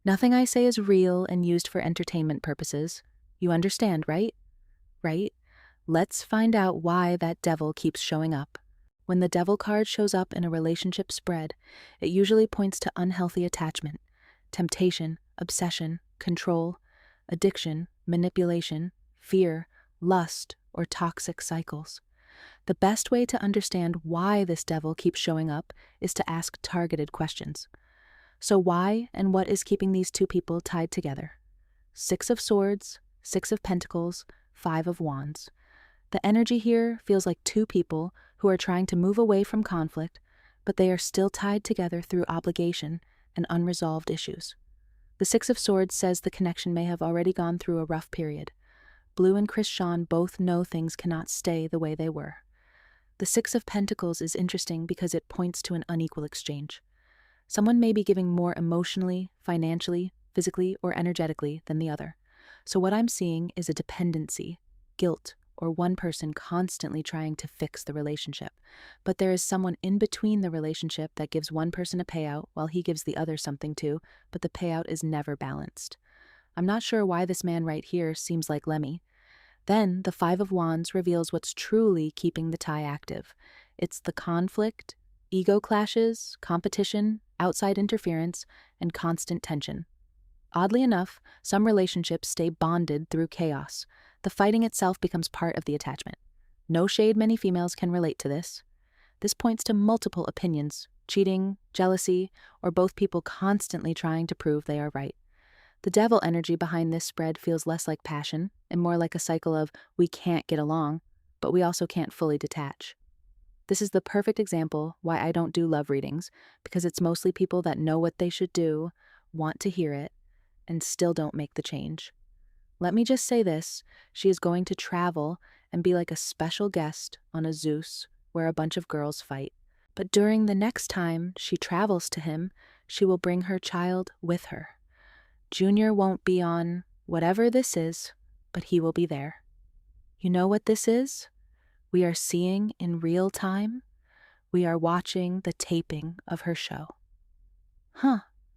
Nothing I say is real and used for entertainment purposes. You understand, right? Right? Let's find out why that devil keeps showing up. When the devil card shows up in a relationship spread, it usually points to unhealthy attachment, temptation, obsession, control, addiction, manipulation, fear, lust, or toxic cycles. The best way to understand why this devil keeps showing up is to ask targeted questions. So why and what is keeping these two people tied together? Six of Swords, Six of Pentacles, Five of Wands. The energy here feels like two people who are trying to move away from conflict, but they are still tied together through obligation and unresolved issues. The Six of Swords says the connection may have already gone through a rough period. Blue and Chrisean both know things cannot stay the way they were. The Six of Pentacles is interesting because it points to an unequal exchange. Someone may be giving more emotionally, financially, physically, or energetically than the other. So what I'm seeing is a dependency, guilt, or one person constantly trying to fix the relationship. But there is someone in between the relationship that gives one person a payout while he gives the other something too, but the payout is never balanced. I'm not sure why this man right here seems like Lemmy. Then the Five of Wands reveals what's truly keeping the tie active. It's the conflict, ego clashes, competition, outside interference, and constant tension. Oddly enough, some relationships stay bonded through chaos. The fighting itself becomes part of the attachment. No shade, many females can relate to this. This points to multiple opinions, cheating, jealousy, or both people constantly trying to prove they are right. The devil energy behind this spread feels less like passion and more like a cycle of we can't get along, but we also can't fully detach. This is the perfect example why I don't do love readings, because it's mostly people that know what they should do, want to hear it, and still don't make the change. Let me just say this, she is going to travel and be like a special guest on a Zeus where a bunch of girls fight. But during the next time she travels to him, she will bring her child with her. Junior won't be on whatever this is, but he will be there. You know what this is? We are seeing in real time. We are watching the taping of her show.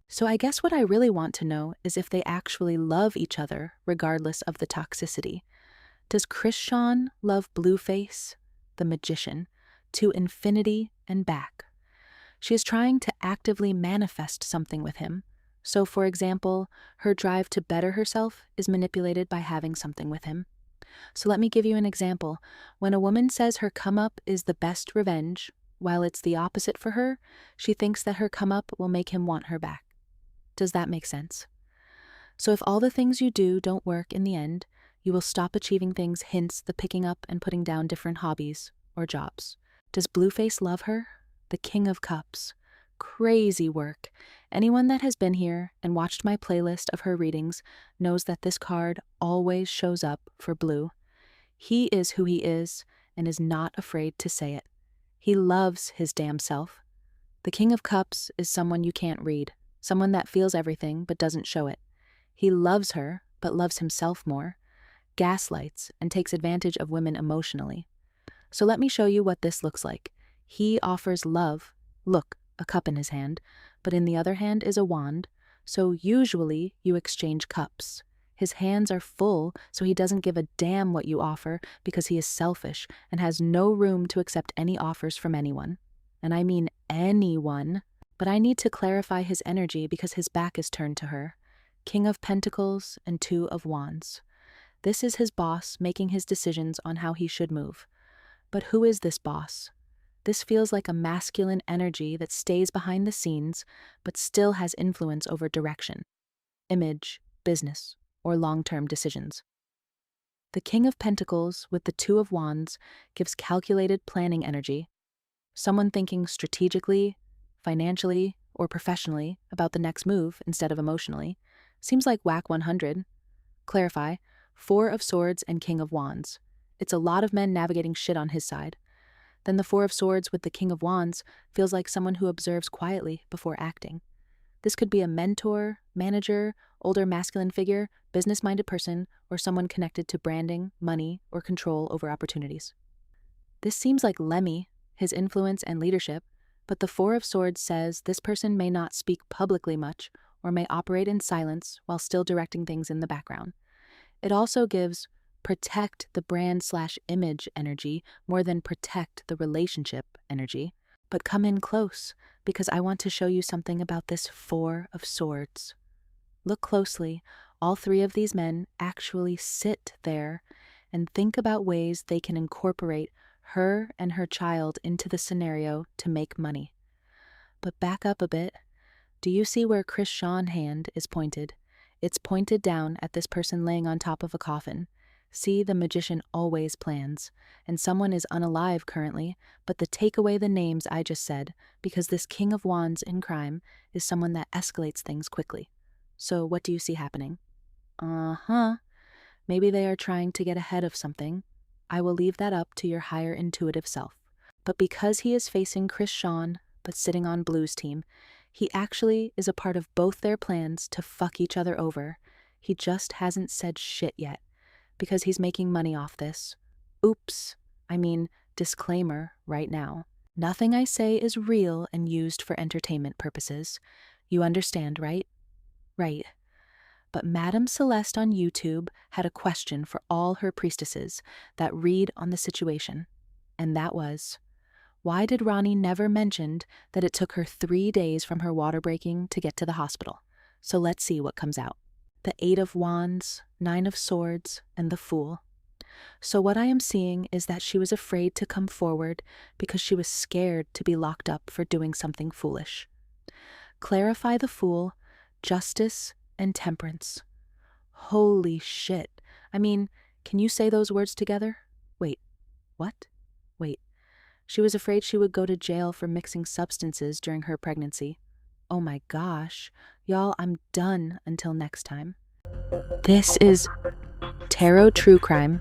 So I guess what I really want to know is if they actually love each other regardless of the toxicity. Does Chrisean love Blueface, the magician, to infinity and back? She is trying to actively manifest something with him. So, for example, her drive to better herself is manipulated by having something with him. So let me give you an example. When a woman says her come-up is the best revenge, while it's the opposite for her, she thinks that her come-up will make him want her back. Does that make sense? So if all the things you do don't work in the end, you will stop achieving things, hence the picking up and putting down different hobbies or jobs. Does Blueface love her? The King of Cups. Crazy work. Anyone that has been here and watched my playlist of her readings knows that this card always shows up for Blue. He is who he is and is not afraid to say it. He loves his damn self. The King of Cups is someone you can't read, someone that feels everything but doesn't show it. He loves her but loves himself more, gaslights, and takes advantage of women emotionally. So let me show you what this looks like. He offers love. Look, a cup in his hand, but in the other hand is a wand, so usually you exchange cups. His hands are full, so he doesn't give a damn what you offer because he is selfish and has no room to accept any offers from anyone. And I mean anyone. But I need to clarify his energy because his back is turned to her. King of Pentacles and Two of Wands. This is his boss making his decisions on how he should move. But who is this boss? This feels like a masculine energy that stays behind the scenes, but still has influence over direction, image, business, or long-term decisions. The King of Pentacles with the Two of Wands gives calculated planning energy, someone thinking strategically, financially, or professionally about the next move instead of emotionally. Seems like whack 100. Clarify, Four of Swords and King of Wands. It's a lot of men navigating shit on his side. Then the Four of Swords with the King of Wands feels like someone who observes quietly before acting. This could be a mentor, manager, older masculine figure, business-minded person, or someone connected to branding, money, or control over opportunities. This seems like Lemmy, his influence and leadership, but the Four of Swords says this person may not speak publicly much or may operate in silence while still directing things in the background. It also gives protect the brand/image energy more than protect the relationship energy. But come in close, because I want to show you something about this Four of Swords. Look closely. All three of these men actually sit there and think about ways they can incorporate her and her child into the scenario to make money. But back up a bit. Do you see where Chrisean's hand is pointed? It's pointed down at this person laying on top of a coffin. See, the magician always plans, and someone is unalive currently, but take away the names I just said, because this King of Wands in crime is someone that escalates things quickly. So what do you see happening? Maybe they are trying to get ahead of something. I will leave that up to your higher intuitive self. But because he is facing Chrisean, but sitting on Blue's team, he actually is a part of both their plans to fuck each other over. He just hasn't said shit yet, because he's making money off this. Oops. Disclaimer right now. Nothing I say is real and used for entertainment purposes. You understand, right? Right. But Madame Celeste on YouTube had a question for all her priestesses that read on the situation. And that was, why did Ronnie never mentioned that it took her 3 days from her water breaking to get to the hospital? So let's see what comes out. The 8 of Wands, 9 of Swords, and the Fool. So what I am seeing is that she was afraid to come forward because she was scared to be locked up for doing something foolish. Clarify the Fool, justice, and temperance. Holy shit. Can you say those words together? Wait, what? Wait. She was afraid she would go to jail for mixing substances during her pregnancy. Oh my gosh. Y'all, I'm done until next time. This is Tarot True Crime.